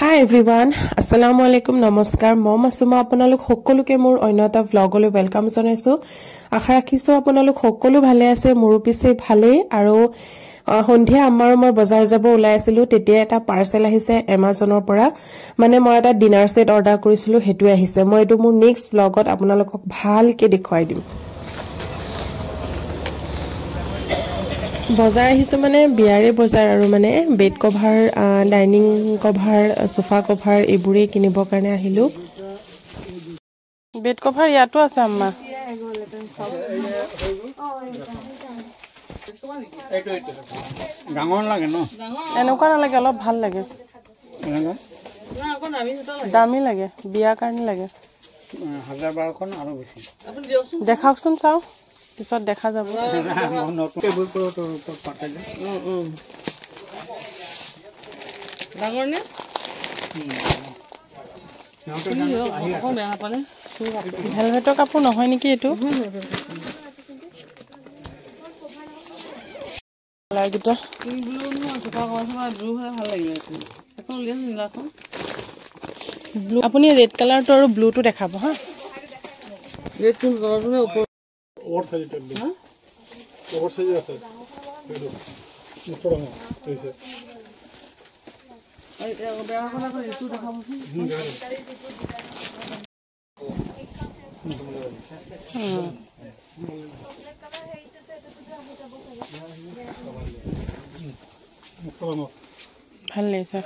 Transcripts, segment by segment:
Hi everyone, Assalamu alaikum, namaskar. মই মাসুমা আপোনালোক সকলোকে মোৰ অন্যতা ভ্লগলৈ ওয়েলকাম জনাইছো। আশা ৰাখিছো আপোনালোক সকলো ভালে আছে, মোৰ পিছে ভালেই আৰু সন্ধিয়া আমাৰ মই বজাৰ যাব ওলাই আছিলো তেতিয়া এটা পাৰ্সেল আহিছে Amazonৰ পৰা। মানে মই এটা ডিনাৰ সেট অৰ্ডাৰ কৰিছিলো হেতু আহিছে। মই এটো মোৰ নেক্সট ভ্লগত আপোনালোকক ভালকে দেখুৱাই দিম। বজাৰ আহিছো মানে বিয়াৰে বজাৰ আৰু মানে bed cover dining cover sofa cover এবোৰে কিনিবৰ কাৰণে আহিলো বেড কভাৰ ইয়াতো আছে আম্মা ডাঙৰ লাগে ন এনেকুৱা নালাগে অলপ ভাল লাগে দামী লাগে বিয়া কাৰণে লাগে 1000-1200 আৰু বেছি দেখাওকচোন চাও পিছত দেখা যাব টেবুল তো পাতালে ডাঙৰ নে ভেলভেটৰ কাপোৰ নহয় নেকি এটো লাগেটা ব্লু নো চফা কৰা ব্লু হলে ভাল লাগিলে এখন লিয়া নীলাখন ব্লু আপুনি ৰেড কালাৰটো আৰু ব্লুটো দেখাব হা ৰেড কোন কালাৰটো ওপৰ ওভাৰ সাইজ টেবুল হ্যাঁ ওভাৰ সাইজ আছে এটো উপৰ না এইছে এই বেয়াখন আছে এটো দেখাবচোন ভাল লাগিছে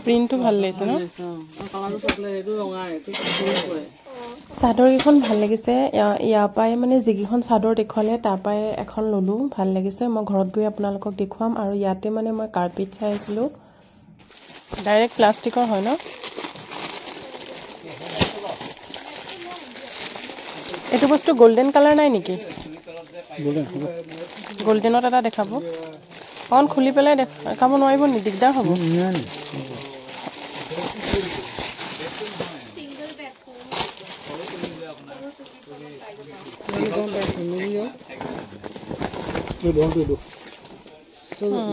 প্ৰিন্টটো ভাল লাগিছে ন কালাৰটো চকলে এটো ৰঙা এটো কৰে চাদৰ এখন ভাল লাগিছে ইয়া পাই মানে জিগিখন চাদৰ দেখুৱালে তাৰ পাই এখন ললো ভাল লাগিছে মই ঘৰত গৈ আপোনালোকক দেখুৱাম আৰু ইয়াতে মানে মই কাৰ্পেট চাই আছিলো ডাইৰেক্ট প্লাষ্টিকৰ হয় ন এটো বস্তু গোল্ডেন কালাৰ নাই নেকি গোল্ডেনত এটা দেখাব অন খুলি পেলাই দেখাব নোৱাৰিব নি দিগদাৰ হ'ব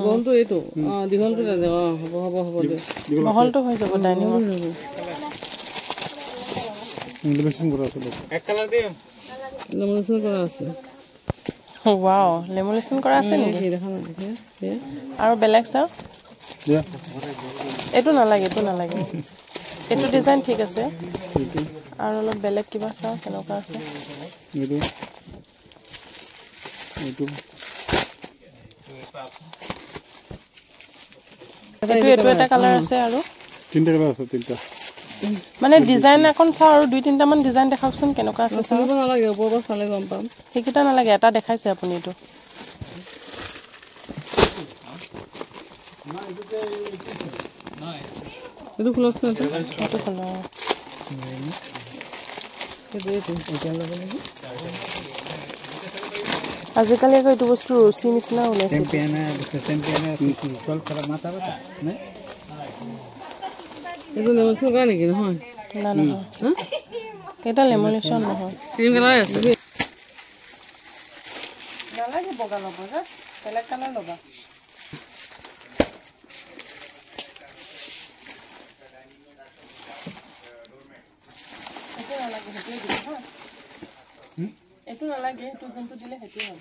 গনটো এটো দিঘলটো হ'ব দে মহলটো হৈ যাব ডাইনিংত ইনভেস্টিং কৰা আছে এক কালাৰ দে লেমিনেশন কৰা আছে ওয়াও লেমিনেশন কৰা আছে নেকি দেখা না আৰু বেলেগ চাও দিয়া এটো নালাগে এটো ডিজাইন ঠিক আছে আৰু অলপ বেলেগ কিবা চাও কেনেকুৱা আছে এটো এটা কালাৰ আছে আৰু তিনটা কালাৰ আছে তিনটা মানে ডিজাইন এখন চাও আৰু দুই তিনটা মান ডিজাইন দেখাওকচোন কেনেকুৱা আছে চাও চালিব নালাগে ওপৰৰ পৰা চালে গম পাম হেকিটা নালাগে এটা দেখাইছে আপুনি এটো এটো ক্লোজ না এটো খোলা এটো এটা লাগে নেকি আজিকালি আকৌ এটো বস্তু ৰছী নিচিনা ওলাইছে টেম্পিয়ানা কল কৰা মাথা বটা নে এটো লেমিনেশন কৰা নেকি নহয় না নহয় এটা লেমিনেশন নহয় ক্ৰীম কালাৰ আছে নালাগে বগা ল'ব যে বেলেগ কালাৰ ল'বা এটো নালাগে এটো যোনটো দিলে হেতু হ'ব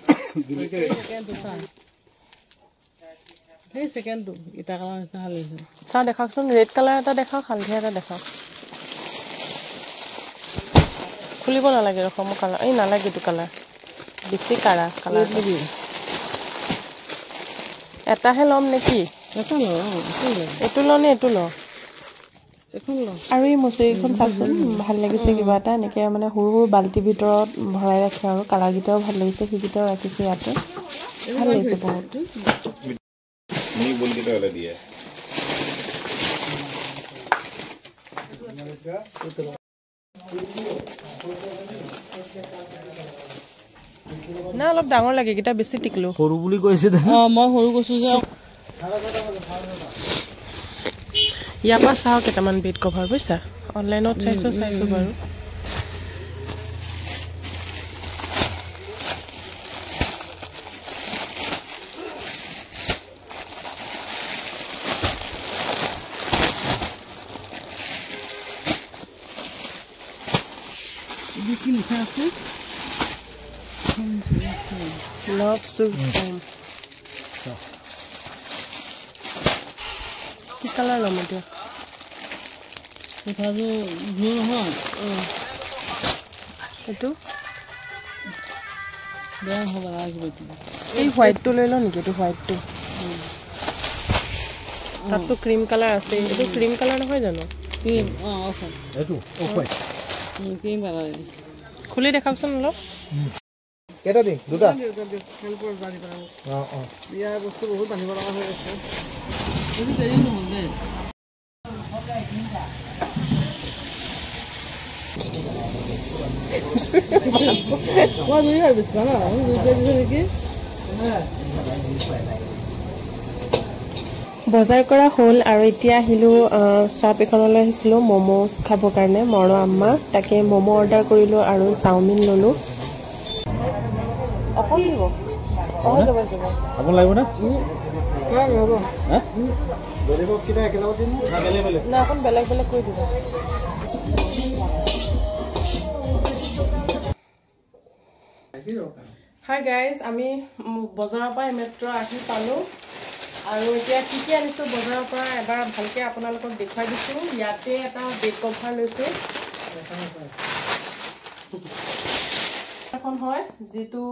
এই সেকেন্ডটো এটা কালাৰ এটা ভাল হৈছে চাও দেখাওকচোন ৰেড কালাৰ এটা দেখাও হালধীয়া এটা দেখাও খুলিব নালাগে ৰখম কালাৰ এই নালাগে এটো কালাৰ বেছি কাৰা কালাৰ এটাহে লম নেকি এটা ল এটো লনে এটো ল এখন ল আৰু এই মছৰিখন চাচোন ভাল লাগিছে কিবা এটা এনেকে মানে সৰু সৰু বালতি ভিতৰত ভৰাই ৰাখে আৰু কালাৰ গিটাও ভাল লাগিছে হিগিটাও ৰাখিছে ইয়াতে ভাল লাগিছে বহুত নি বলগিটা হলে দিয়ে না অলপ ডাঙৰ লাগে গিটা বেছি টিকলো সৰু বুলি কৈছে মই সৰু কৈছো যে ইয়াৰ পৰা চাওঁ কেইটামান বেড কভাৰ বুজিছা অনলাইনত চাইছোঁ বাৰু কি লিখা আছে Love Suit Home. কি কালাৰ ল'ম এতিয়া কথাটো ভুল নহয় এইটো বেয়া হ'ব লাগিব এই হোৱাইটটো লৈ লওঁ নেকি এইটো হোৱাইটটো তাততো ক্ৰীম কালাৰ আছে এইটো ক্ৰীম কালাৰ নহয় জানো ক্ৰীম এইটো ক্ৰীম কালাৰ খুলি দেখাওকচোন অলপ কেইটা দিম দুটা হেল্পৰ বান্ধি পেলাব অঁ ইয়াৰ বস্তু বহুত বান্ধিব লগা হৈ আছে এইটো দেৰি নহ'ল দেই মই দুই ভাবিছোঁ না আমি দুইটা দিছোঁ নেকি বজাৰ কৰা হ'ল আৰু এতিয়া আহিলোঁ শ্বপ এখনলৈ আহিছিলোঁ ম'ম'জ খাবৰ কাৰণে মৰো আম্মা তাকে ম'ম' অৰ্ডাৰ কৰিলোঁ আৰু চাওমিন ল'লোঁ অকণ দিব যাব আপুনি লাগিব নে হ'ব বেলেগক কিবা একেলগত দিম না অকণ বেলেগ বেলেগ কৰি দিব হাই গাইজ আমি বজাৰৰ পৰা এইমাত্ৰ আহি পালোঁ আৰু এতিয়া কি কি আনিছোঁ বজাৰৰ পৰা এবাৰ ভালকৈ আপোনালোকক দেখুৱাই দিছোঁ ইয়াতে এটা বেড কভাৰ লৈছোঁ এখন হয় যিটো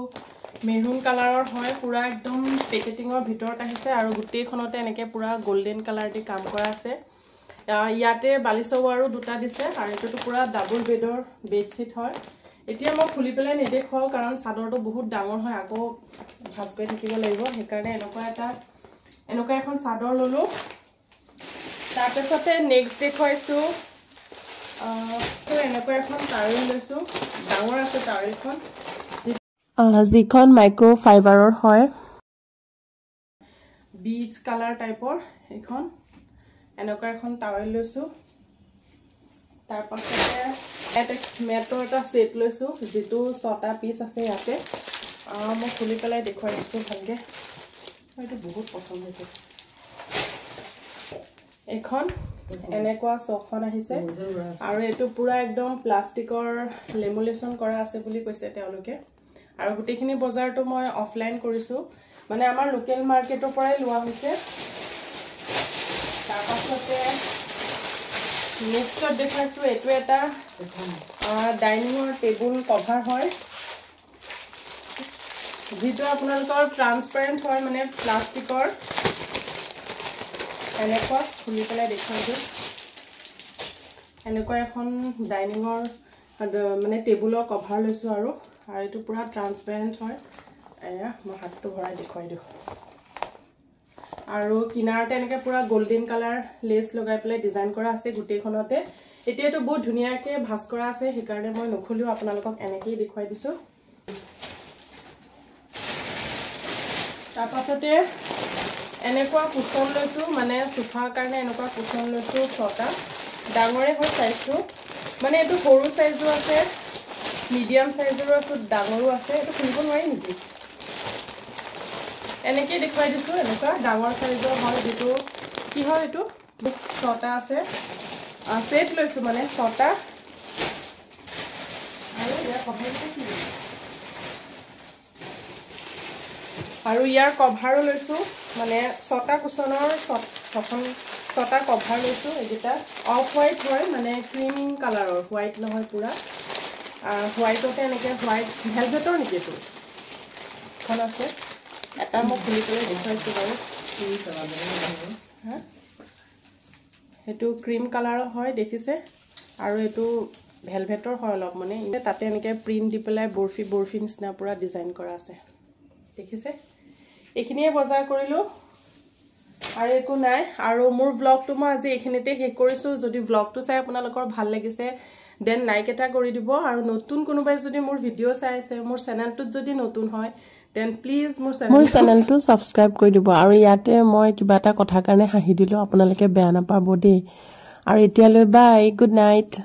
মেৰুন কালাৰৰ হয় পুৰা একদম পেকেটিঙৰ ভিতৰত আহিছে আৰু গোটেইখনতে এনেকৈ পুৰা গোল্ডেন কালাৰ দি কাম কৰা আছে ইয়াতে বালিচৱাৰো দুটা দিছে আৰু এইটোতো পুৰা ডাবল বেডৰ বেডশ্বীট হয় এতিয়া মই খুলি পেলাই নেদেখুৱাওঁ কাৰণ চাদৰটো বহুত ডাঙৰ হয় আকৌ ভাজ কৰি থাকিব লাগিব সেইকাৰণে এনেকুৱা এখন চাদৰ ল'লোঁ তাৰপিছতে নেক্সট দেখুৱাইছোঁ এনেকুৱা এখন টাৱেল লৈছোঁ ডাঙৰ আছে টাৱেলখন যিখন মাইক্ৰ' ফাইবাৰৰ হয় বিচ কালাৰ টাইপৰ এইখন এনেকুৱা এখন টাৱেল লৈছোঁ তাৰপাছতে মেটৰ এটা ছেট লৈছোঁ যিটো 6টা পিচ আছে ইয়াতে মই খুলি পেলাই দেখুৱাই দিছোঁ ভালকৈ এইটো বহুত পচন্দ হৈছে এইখন এনেকুৱা 6খন আহিছে আৰু এইটো পুৰা একদম প্লাষ্টিকৰ লেমুলেশ্যন কৰা আছে বুলি কৈছে তেওঁলোকে আৰু গোটেইখিনি বজাৰটো মই অফলাইন কৰিছোঁ মানে আমাৰ লোকেল মাৰ্কেটৰ পৰাই লোৱা হৈছে তাৰপাছতে নেক্সটত দেখাইছোঁ এইটো এটা ডাইনিঙৰ টেবুল কভাৰ হয় যিটো আপোনালোকৰ ট্ৰান্সপাৰেণ্ট হয় মানে প্লাষ্টিকৰ এনেকুৱা খুলি পেলাই দেখুৱাই দিওঁ এনেকুৱা এখন ডাইনিঙৰ মানে টেবুলৰ কভাৰ লৈছোঁ আৰু এইটো পুৰা ট্ৰান্সপাৰেণ্ট হয় এয়া মই হাতটো ভৰাই দেখুৱাই দিওঁ আৰু কিনাৰতে এনেকৈ পুৰা গোল্ডেন কালাৰ লেচ লগাই পেলাই ডিজাইন কৰা আছে গোটেইখনতে এতিয়াতো বহুত ধুনীয়াকৈ ভাজ কৰা আছে সেইকাৰণে মই নুখুলিও আপোনালোকক এনেকেই দেখুৱাই দিছোঁ তাৰপাছতে এনেকুৱা কুচন লৈছোঁ মানে সোফাৰ কাৰণে এনেকুৱা কুচন লৈছোঁ 6টা ডাঙৰে হয় চাইজটো মানে এইটো সৰু চাইজো আছে মিডিয়াম চাইজৰো আছে ডাঙৰো আছে এইটো খুলিব নোৱাৰি নেকি এনেকৈ দেখুৱাই দিছোঁ এনেকুৱা ডাঙৰ চাইজৰ হয় যিটো কি হয় এইটো 6টা আছে ছেট লৈছোঁ মানে 6টা আৰু ইয়াৰ কভাৰো লৈছোঁ মানে 6টা কুচনৰ 6টা কভাৰ লৈছোঁ এইকেইটা অফ হোৱাইট হয় মানে ক্ৰীম কালাৰৰ হোৱাইট নহয় পুৰা হোৱাইটতে এনেকৈ হোৱাইট ভেলভেটৰ নেকি এইটো এখন আছে এটা মই খুলি পেলাই দেখুৱাইছোঁ বাৰু সেইটো ক্ৰীম কালাৰৰ হয় দেখিছে আৰু এইটো ভেলভেটৰ হয় অলপ মানে তাতে এনেকৈ প্ৰিণ্ট দি পেলাই বৰফি নিচিনা পুৰা ডিজাইন কৰা আছে দেখিছে এইখিনিয়ে বজাৰ কৰিলোঁ আৰু একো নাই আৰু মোৰ ব্লগটো মই আজি এইখিনিতে শেষ কৰিছোঁ যদি ব্লগটো চাই আপোনালোকৰ ভাল লাগিছে দেন লাইক এটা কৰি দিব আৰু নতুন কোনোবাই যদি মোৰ ভিডিঅ' চাই আছে মোৰ চেনেলটোত যদি নতুন হয় দেন প্লিজ মোৰ চেনেলটো সাবস্ক্ৰাইব কৰি দিব আৰু ইয়াতে মই কিবা এটা কথা কাৰণে হাঁহি দিলো আপোনালোকে বেয়া নাপাব দেই আৰু এতিয়ালৈ বাই গুড নাইট